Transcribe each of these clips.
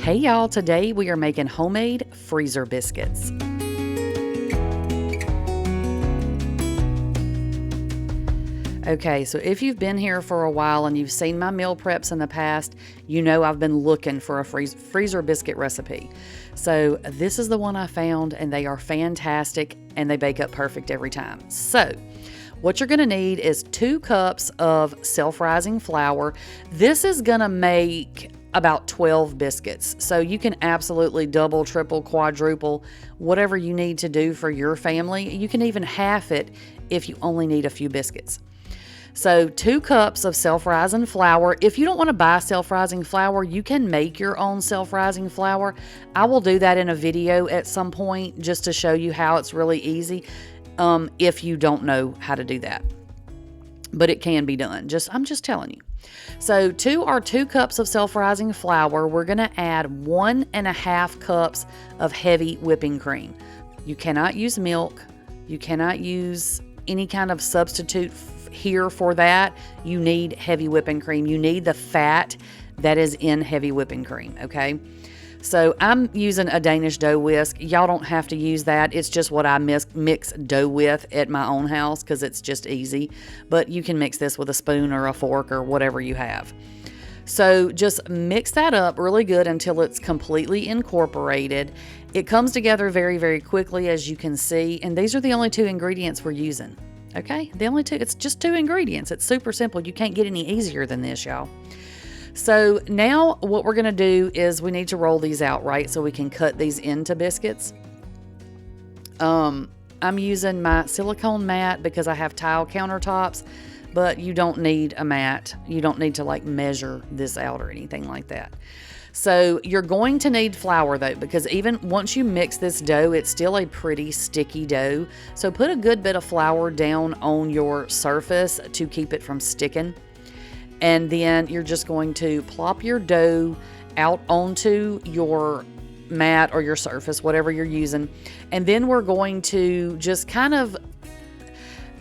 Hey y'all, today we are making homemade freezer biscuits. Okay, so if you've been here for a while and you've seen my meal preps in the past, you know I've been looking for a freezer biscuit recipe. So this is the one I found, and they are fantastic and they bake up perfect every time. So what you're gonna need is 2 cups of self-rising flour. This is gonna make about 12 biscuits. So you can absolutely double, triple, quadruple, whatever you need to do for your family. You can even half it if you only need a few biscuits. So 2 cups of self-rising flour. If you don't want to buy self-rising flour, you can make your own self-rising flour. I will do that in a video at some point just to show you how it's really easy if you don't know how to do that. But it can be done. I'm just telling you. So to our 2 cups of self-rising flour, we're going to add 1.5 cups of heavy whipping cream. You cannot use milk. You cannot use any kind of substitute here for that. You need heavy whipping cream. You need the fat that is in heavy whipping cream, okay? So I'm using a Danish dough whisk. Y'all don't have to use that. It's just what I mix dough with at my own house because it's just easy. But you can mix this with a spoon or a fork or whatever you have. So just mix that up really good until it's completely incorporated. It comes together very, very quickly, as you can see. And these are the only 2 ingredients we're using. Okay, the only 2, it's just 2 ingredients. It's super simple. You can't get any easier than this, y'all. So now what we're gonna do is we need to roll these out, right? So we can cut these into biscuits. I'm using my silicone mat because I have tile countertops, but you don't need a mat. You don't need to like measure this out or anything like that. So you're going to need flour though, because even once you mix this dough, it's still a pretty sticky dough. So put a good bit of flour down on your surface to keep it from sticking. And then you're just going to plop your dough out onto your mat or your surface, whatever you're using. And then we're going to just kind of,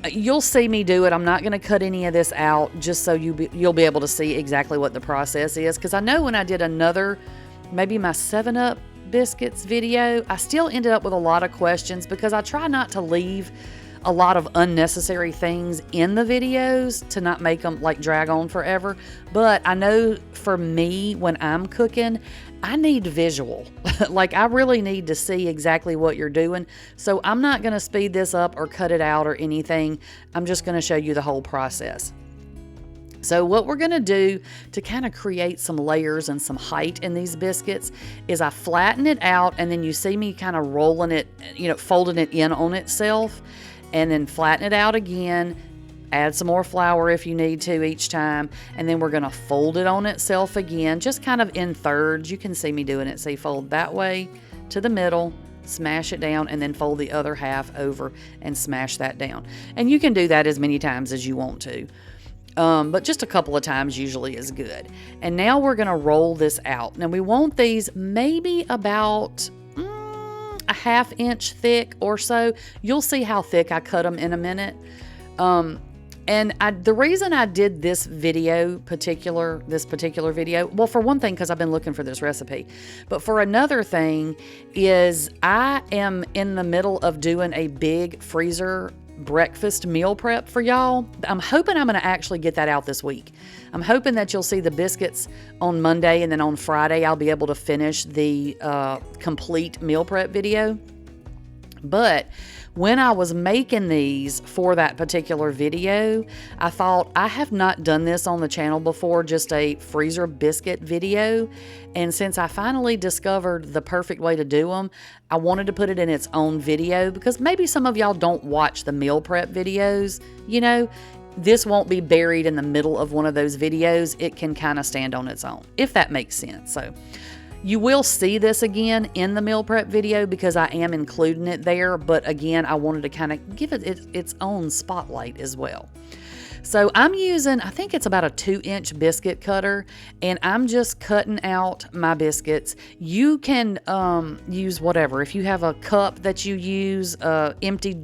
you'll see me do it. I'm not going to cut any of this out just so you'll be able to see exactly what the process is. Because I know when I did maybe my 7-Up biscuits video, I still ended up with a lot of questions because I try not to leave a lot of unnecessary things in the videos to not make them like drag on forever. But I know for me, when I'm cooking, I need visual. Like I really need to see exactly what you're doing. So I'm not going to speed this up or cut it out or anything. I'm just going to show you the whole process. So what we're going to do to kind of create some layers and some height in these biscuits is I flatten it out, and then you see me kind of rolling it, folding it in on itself, and then flatten it out again. Add some more flour if you need to each time, and then we're going to fold it on itself again, just kind of in thirds. You can see me doing it. See, fold that way to the middle, smash it down, and then fold the other half over and smash that down. And you can do that as many times as you want to. But just a couple of times usually is good. And now we're going to roll this out. Now we want these maybe about a 1/2 inch thick or so. You'll see how thick I cut them in a minute. And the reason I did this particular video, well, for one thing, because I've been looking for this recipe, but for another thing is I am in the middle of doing a big freezer breakfast meal prep for y'all. I'm hoping I'm going to actually get that out this week. I'm hoping that you'll see the biscuits on Monday, and then on Friday I'll be able to finish the complete meal prep video. But when I was making these for that particular video, I thought, I have not done this on the channel before, just a freezer biscuit video. And since I finally discovered the perfect way to do them, I wanted to put it in its own video, because maybe some of y'all don't watch the meal prep videos. This won't be buried in the middle of one of those videos. It can kind of stand on its own, if that makes sense. So you will see this again in the meal prep video because I am including it there. But again, I wanted to kind of give it its own spotlight as well. So I'm using, I think it's about a 2-inch biscuit cutter, and I'm just cutting out my biscuits. You can use whatever. If you have a cup that you use, empty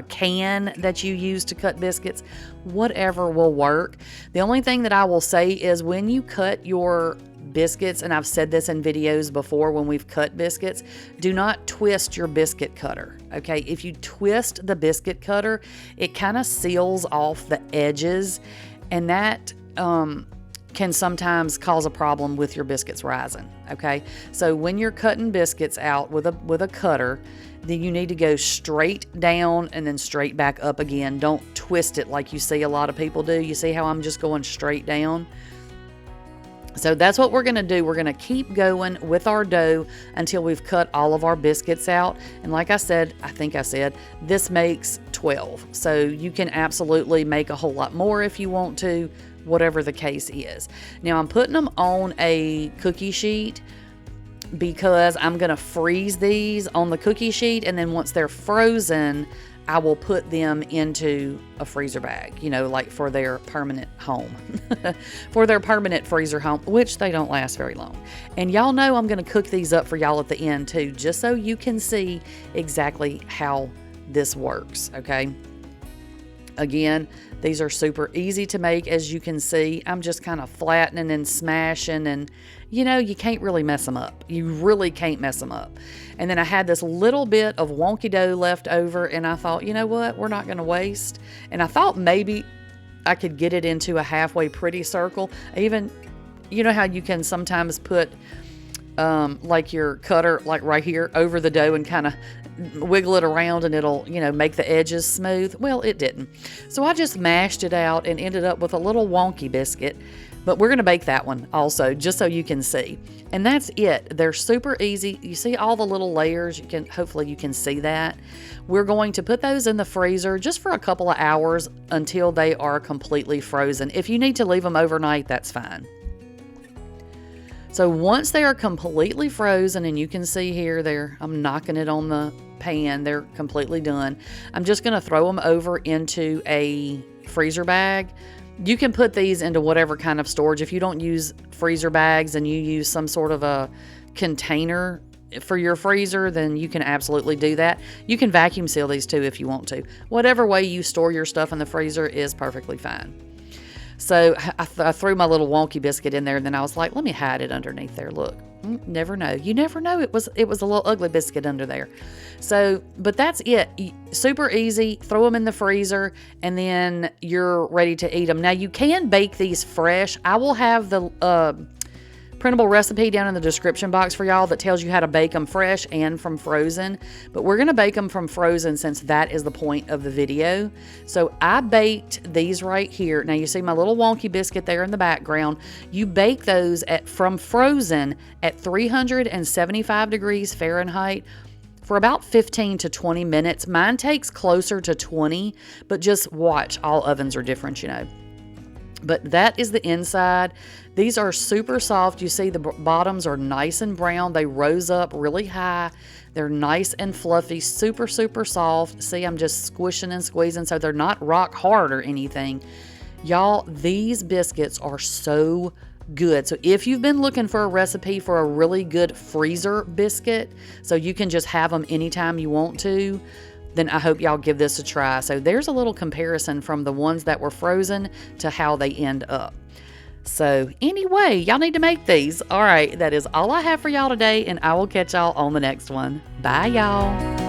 can that you use to cut biscuits, whatever will work. The only thing that I will say is when you cut your biscuits, and I've said this in videos before when we've cut biscuits, do not twist your biscuit cutter, okay? If you twist the biscuit cutter, it kind of seals off the edges, and that can sometimes cause a problem with your biscuits rising, okay? So when you're cutting biscuits out with a cutter, then you need to go straight down and then straight back up again. Don't twist it like you see a lot of people do. You see how I'm just going straight down? So that's what we're going to do. We're going to keep going with our dough until we've cut all of our biscuits out. And like I said, I think I said, this makes 12. So you can absolutely make a whole lot more if you want to, whatever the case is. Now I'm putting them on a cookie sheet because I'm going to freeze these on the cookie sheet, and then once they're frozen, I will put them into a freezer bag, you know, like for their permanent home, for their permanent freezer home, which they don't last very long. And y'all know I'm going to cook these up for y'all at the end too, just so you can see exactly how this works, okay? Again, these are super easy to make, as you can see. I'm just kind of flattening and smashing, and you know, you can't really mess them up. You really can't mess them up. And then I had this little bit of wonky dough left over, and I thought, you know what, we're not going to waste. And I thought maybe I could get it into a halfway pretty circle. Even, you know how you can sometimes put like your cutter, like right here over the dough and kind of wiggle it around, and it'll, you know, make the edges smooth. Well, it didn't. So I just mashed it out and ended up with a little wonky biscuit. But we're going to bake that one also, just so you can see. And that's it. They're super easy. You see all the little layers? Hopefully you can see that. We're going to put those in the freezer just for a couple of hours until they are completely frozen. If you need to leave them overnight, that's fine. So once they are completely frozen, and you can see here, I'm knocking it on the pan, they're completely done. I'm just going to throw them over into a freezer bag. You can put these into whatever kind of storage. If you don't use freezer bags and you use some sort of a container for your freezer, then you can absolutely do that. You can vacuum seal these too if you want to. Whatever way you store your stuff in the freezer is perfectly fine. So I threw my little wonky biscuit in there, and then I was like, let me hide it underneath there. Look, never know. You never know. It was a little ugly biscuit under there. So, but that's it. Super easy. Throw them in the freezer, and then you're ready to eat them. Now you can bake these fresh. I will have the printable recipe down in the description box for y'all that tells you how to bake them fresh and from frozen, but we're going to bake them from frozen since that is the point of the video. So I baked these right here. Now you see my little wonky biscuit there in the background. You bake those from frozen at 375 degrees Fahrenheit for about 15 to 20 minutes. Mine takes closer to 20, but just watch, all ovens are different, you know. But that is the inside. These are super soft. You see the bottoms are nice and brown. They rose up really high. They're nice and fluffy, super, super soft. See, I'm just squishing and squeezing, so they're not rock hard or anything. Y'all, these biscuits are so good. So if you've been looking for a recipe for a really good freezer biscuit, so you can just have them anytime you want to, then I hope y'all give this a try. So there's a little comparison from the ones that were frozen to how they end up. So anyway, y'all need to make these. All right, that is all I have for y'all today, and I will catch y'all on the next one. Bye, y'all.